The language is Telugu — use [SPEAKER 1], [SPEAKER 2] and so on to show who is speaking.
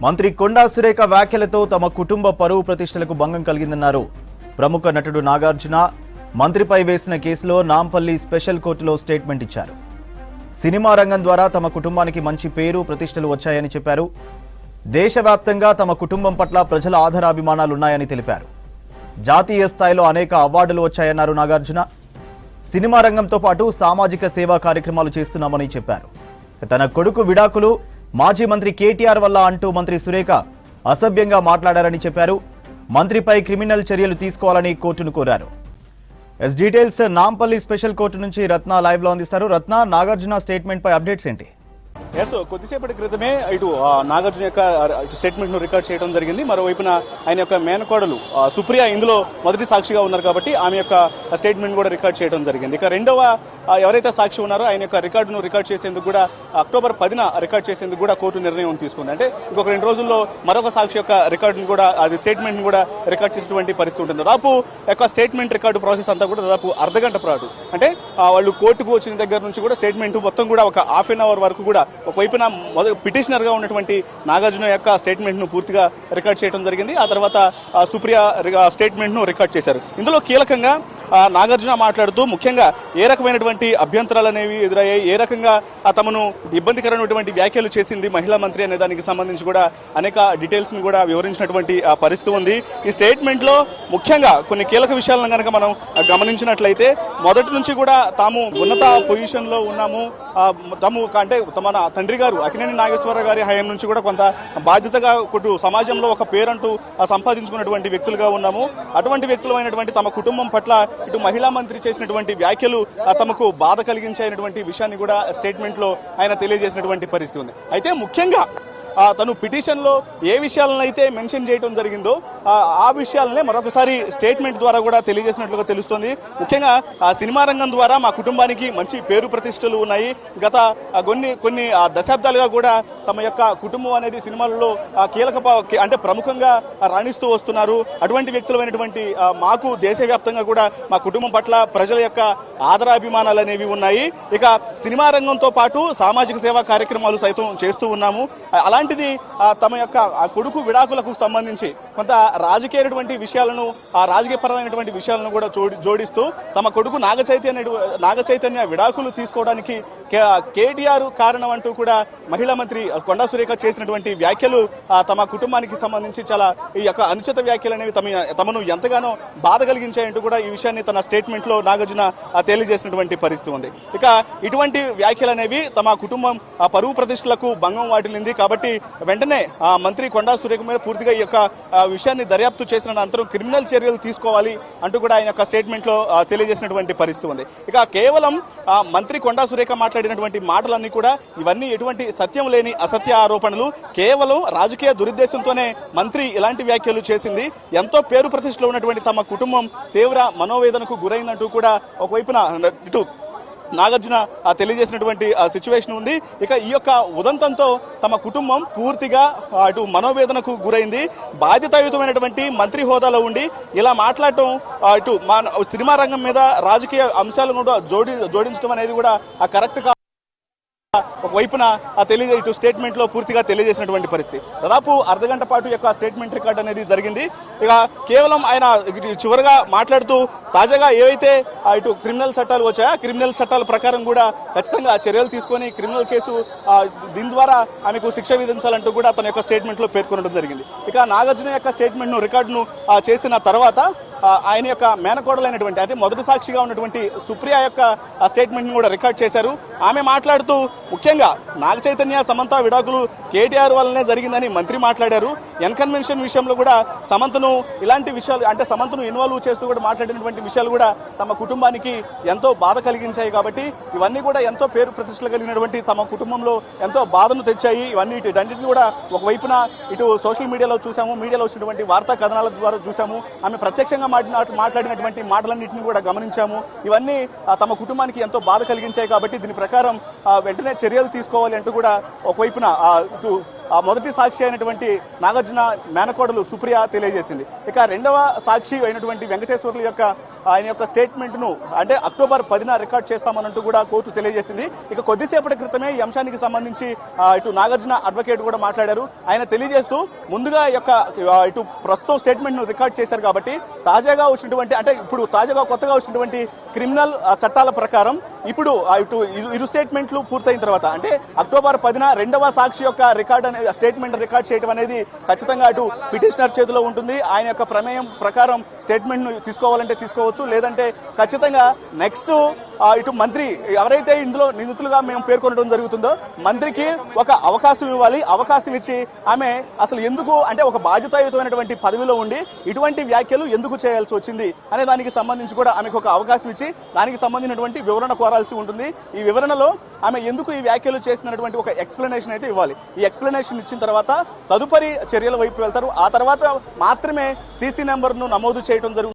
[SPEAKER 1] మంత్రి కొండా సురేఖ వ్యాఖ్యలతో తమ కుటుంబ పరువు ప్రతిష్టలకు భంగం కలిగిందన్నారు ప్రముఖ నటుడు నాగార్జున. మంత్రిపై వేసిన కేసులో నాంపల్లి స్పెషల్ కోర్టులో స్టేట్మెంట్ ఇచ్చారు. సినిమా రంగం ద్వారా తమ కుటుంబానికి మంచి పేరు ప్రతిష్టలు వచ్చాయని చెప్పారు. దేశవ్యాప్తంగా తమ కుటుంబం పట్ల ప్రజల ఆదరాభిమానాలున్నాయని తెలిపారు. జాతీయ స్థాయిలో అనేక అవార్డులు వచ్చాయన్నారు నాగార్జున. సినిమా రంగంతో పాటు సామాజిక సేవా కార్యక్రమాలు చేస్తున్నామని చెప్పారు. తన కొడుకు విడాకులు మాజీ మంత్రి కేటీఆర్ వల్ల అంటూ మంత్రి సురేఖ అసభ్యంగా మాట్లాడారని చెప్పారు. మంత్రిపై క్రిమినల్ చర్యలు తీసుకోవాలని కోర్టును కోరారు. డీటెయిల్స్ నాంపల్లి స్పెషల్ కోర్టు నుంచి రత్న లైవ్ లో అందిస్తారు. రత్న, నాగార్జున స్టేట్మెంట్ పై అప్డేట్స్ ఏంటి?
[SPEAKER 2] కొద్దిసేపటి క్రితమే ఇటు నాగార్జున యొక్క స్టేట్మెంట్ ను రికార్డ్ చేయడం జరిగింది. మరోవైపున ఆయన యొక్క మేనకోడలు సుప్రియ ఇందులో మొదటి సాక్షిగా ఉన్నారు కాబట్టి ఆమె యొక్క స్టేట్మెంట్ కూడా రికార్డ్ చేయడం జరిగింది. ఇక రెండవ ఎవరైతే సాక్షి ఉన్నారో ఆయన యొక్క రికార్డును రికార్డ్ చేసేందుకు కూడా అక్టోబర్ 10న రికార్డ్ చేసేందుకు కూడా కోర్టు నిర్ణయం తీసుకుంది. అంటే ఇంకొక 2 రోజుల్లో మరొక సాక్షి యొక్క రికార్డును కూడా అది స్టేట్మెంట్ కూడా రికార్డ్ చేసేటువంటి పరిస్థితి ఉంటుంది. దాదాపు యొక్క స్టేట్మెంట్ రికార్డు ప్రాసెస్ అంతా కూడా దాదాపు అర్ధగంట పాటు, అంటే వాళ్ళు కోర్టుకు వచ్చిన దగ్గర నుంచి కూడా స్టేట్మెంట్ మొత్తం కూడా ఒక ½ అన్ అవర్ వరకు కూడా ఒకవైపున పిటిషనర్ గా ఉన్నటువంటి నాగార్జున యొక్క స్టేట్మెంట్ ను పూర్తిగా రికార్డ్ చేయడం జరిగింది. ఆ తర్వాత సుప్రియ స్టేట్మెంట్ ను రికార్డ్ చేశారు. ఇందులో కీలకంగా నాగార్జున మాట్లాడుతూ ముఖ్యంగా ఏ రకమైనటువంటి అభ్యంతరాలు అనేవి ఎదురయ్యాయి, ఏ రకంగా తమను ఇబ్బందికరమైనటువంటి వ్యాఖ్యలు చేసింది మహిళా మంత్రి అనే దానికి సంబంధించి కూడా అనేక డీటెయిల్స్ ను కూడా వివరించినటువంటి పరిస్థితి ఉంది. ఈ స్టేట్మెంట్ లో ముఖ్యంగా కొన్ని కీలక విషయాలను కనుక మనం గమనించినట్లయితే మొదటి నుంచి కూడా తాము ఉన్నత పొజిషన్ లో ఉన్నాము, తాము అంటే తమ తండ్రి గారు అక్కినేని నాగేశ్వరరావు గారి హయాం నుంచి కూడా కొంత బాధ్యతగా సమాజంలో ఒక పేరంటూ సంపాదించుకున్నటువంటి వ్యక్తులుగా ఉన్నాము. అటువంటి వ్యక్తులైనటువంటి తమ కుటుంబం పట్ల ఇటు మహిళా మంత్రి చేసినటువంటి వ్యాఖ్యలు తమకు బాధ కలిగించేటువంటి విషయాన్ని కూడా స్టేట్మెంట్ లో ఆయన తెలియజేసినటువంటి పరిస్థితి ఉంది. అయితే ముఖ్యంగా తను పిటిషన్ లో ఏ విషయాలను అయితే మెన్షన్ చేయడం జరిగిందో ఆ విషయాలనే మరొకసారి స్టేట్మెంట్ ద్వారా కూడా తెలియజేసినట్లుగా తెలుస్తోంది. ముఖ్యంగా సినిమా రంగం ద్వారా మా కుటుంబానికి మంచి పేరు ప్రతిష్టలు ఉన్నాయి. గత కొన్ని దశాబ్దాలుగా కూడా తమ యొక్క కుటుంబం అనేది సినిమాలలో అంటే ప్రముఖంగా రాణిస్తూ వస్తున్నారు. అటువంటి వ్యక్తులైనటువంటి మాకు దేశవ్యాప్తంగా కూడా మా కుటుంబం పట్ల ప్రజల యొక్క ఆదరాభిమానాలు అనేవి ఉన్నాయి. ఇక సినిమా రంగంతో పాటు సామాజిక సేవా కార్యక్రమాలు సైతం చేస్తూ ఉన్నాము. అలాంటిది తమ యొక్క కొడుకు విడాకులకు సంబంధించి కొంత రాజకీయమైనటువంటి విషయాలను రాజకీయపరమైనటువంటి విషయాలను కూడా జోడిస్తూ తమ కొడుకు నాగచైతన్య విడాకులు తీసుకోవడానికి కేటీఆర్ కారణం అంటూ కూడా మహిళా మంత్రి కొండా సురేఖ చేసినటువంటి వ్యాఖ్యలు తమ కుటుంబానికి సంబంధించి చాలా ఈ యొక్క అనుచిత వ్యాఖ్యలు అనేవి తమను ఎంతగానో బాధ కలిగించాయంటూ కూడా ఈ విషయాన్ని తన స్టేట్మెంట్ లో నాగార్జున తెలియజేసినటువంటి పరిస్థితి ఉంది. ఇక ఇటువంటి వ్యాఖ్యలు అనేవి తమ కుటుంబం పరువు ప్రతిష్టలకు భంగం వాటిల్లింది కాబట్టి వెంటనే మంత్రి కొండా సురేఖ మీద పూర్తిగా ఈ యొక్క విషయాన్ని దర్యాప్తు చేసిన అనంతరం క్రిమినల్ చర్యలు తీసుకోవాలి అంటూ కూడా ఆయన యొక్క స్టేట్మెంట్ లో తెలియజేసినటువంటి పరిస్థితి ఉంది. ఇక కేవలం మంత్రి కొండా సురేఖ మాట్లాడినటువంటి మాటలన్నీ కూడా ఇవన్నీ ఎటువంటి సత్యం లేని అసత్య ఆరోపణలు, కేవలం రాజకీయ దురుద్దేశంతోనే మంత్రి ఇలాంటి వ్యాఖ్యలు చేసింది. ఎంతో పేరు ప్రతిష్టలో ఉన్నటువంటి తమ కుటుంబం తీవ్ర మనోవేదనకు గురైందంటూ కూడా ఒకవైపున ఇటు నాగార్జున తెలియజేసినటువంటి సిచ్యువేషన్ ఉంది. ఇక ఈ యొక్క ఉదంతంతో తమ కుటుంబం పూర్తిగా అటు మనోవేదనకు గురైంది. బాధ్యతాయుతమైనటువంటి మంత్రి హోదాలో ఉండి ఇలా మాట్లాడటం, ఇటు సినిమా రంగం మీద రాజకీయ అంశాలను కూడా జోడించడం అనేది కూడా కరెక్ట్ కాదు. ఒకవైపున ఇటు స్టేట్మెంట్ లో పూర్తిగా తెలియజేసినటువంటి పరిస్థితి. దాదాపు అర్ధగంట పాటు యొక్క స్టేట్మెంట్ రికార్డ్ అనేది జరిగింది. ఇక కేవలం ఆయన చివరిగా మాట్లాడుతూ తాజాగా ఏవైతే ఇటు క్రిమినల్ చట్టాలు వచ్చాయో క్రిమినల్ చట్టాల ప్రకారం కూడా ఖచ్చితంగా చర్యలు తీసుకొని క్రిమినల్ కేసు దీని ద్వారా ఆమెకు శిక్ష విధించాలంటూ కూడా తన యొక్క స్టేట్మెంట్ లో పేర్కొనడం జరిగింది. ఇక నాగార్జున యొక్క స్టేట్మెంట్ ను రికార్డును చేసిన తర్వాత ఆయన యొక్క మేనకోడలైనటువంటి అంటే మొదటి సాక్షిగా ఉన్నటువంటి సుప్రియ యొక్క స్టేట్మెంట్ ను కూడా రికార్డ్ చేశారు. ఆమె మాట్లాడుతూ ముఖ్యంగా నాగచైతన్య సమంత విడాకులు కేటీఆర్ వల్లనే జరిగిందని మంత్రి మాట్లాడారు. ఎన్కన్వెన్షన్ విషయంలో కూడా సమంతను ఇలాంటి విషయాలు అంటే సమంతను ఇన్వాల్వ్ చేస్తూ కూడా మాట్లాడినటువంటి విషయాలు కూడా తమ కుటుంబానికి ఎంతో బాధ కలిగించాయి. కాబట్టి ఇవన్నీ కూడా ఎంతో పేరు ప్రతిష్టలు కలిగినటువంటి తమ కుటుంబంలో ఎంతో బాధను తెచ్చాయి. ఇవన్నీ ఇటన్నిటిని కూడా ఒకవైపున ఇటు సోషల్ మీడియాలో చూసాము, మీడియాలో వచ్చినటువంటి వార్తా కథనాల ద్వారా చూసాము. ఆమె ప్రత్యక్షంగా మాట్లాడినటువంటి మాటలన్నింటినీ కూడా గమనించాము. ఇవన్నీ తమ కుటుంబానికి ఎంతో బాధ కలిగించాయి. కాబట్టి దీని ప్రకారం వెంటనే చర్యలు తీసుకోవాలి అంటూ కూడా ఒకవైపున మొదటి సాక్షి అయినటువంటి నాగార్జున మేనకోడలు సుప్రియ తెలియజేసింది. ఇక రెండవ సాక్షి అయినటువంటి వెంకటేశ్వర్లు ఆయన యొక్క స్టేట్మెంట్ను అంటే అక్టోబర్ 10న రికార్డ్ చేస్తామన్నట్టు కూడా కోర్టు తెలియజేసింది. ఇక కొద్దిసేపటి క్రితమే ఈ అంశానికి సంబంధించి ఇటు నాగార్జున అడ్వకేట్ కూడా మాట్లాడారు. ఆయన తెలియజేస్తూ ముందుగా ఇటు ప్రస్తుతం స్టేట్మెంట్ ను రికార్డ్ చేశారు కాబట్టి తాజాగా వచ్చినటువంటి అంటే ఇప్పుడు తాజాగా కొత్తగా వచ్చినటువంటి క్రిమినల్ చట్టాల ప్రకారం ఇప్పుడు ఇటు ఇరు స్టేట్మెంట్లు పూర్తయిన తర్వాత అంటే అక్టోబర్ 10న రెండవ సాక్షి యొక్క రికార్డ్ అనేది స్టేట్మెంట్ రికార్డ్ చేయడం అనేది ఖచ్చితంగా అటు పిటిషనర్ చేతిలో ఉంటుంది. ఆయన యొక్క ప్రమేయం ప్రకారం స్టేట్మెంట్ ను తీసుకోవాలంటే తీసుకోవచ్చు, లేదంటే ఖచ్చితంగా నెక్స్ట్ ఇటు మంత్రి ఎవరైతే ఇందులో నిందితులుగా మేము పేర్కొనడం జరుగుతుందో మంత్రికి ఒక అవకాశం ఇవ్వాలి. అవకాశం ఇచ్చి ఆమె అసలు ఎందుకు అంటే ఒక బాధ్యతాయుతమైనటువంటి పదవిలో ఉండి ఇటువంటి వ్యాఖ్యలు ఎందుకు చేయాల్సి వచ్చింది అనే దానికి సంబంధించి కూడా ఆమెకు ఒక అవకాశం ఇచ్చి దానికి సంబంధించినటువంటి వివరణ కోరాల్సి ఉంటుంది. ఈ వివరణలో ఆమె ఎందుకు ఈ వ్యాఖ్యలు చేసినటువంటి ఒక ఎక్స్ప్లెనేషన్ అయితే ఇవ్వాలి. ఈ ఎక్స్ప్లెనేషన్ ఇచ్చిన తర్వాత తదుపరి చర్యల వైపు వెళ్తారు. ఆ తర్వాత మాత్రమే సీసీ నెంబర్ను నమోదు చేయడం జరుగుతుంది.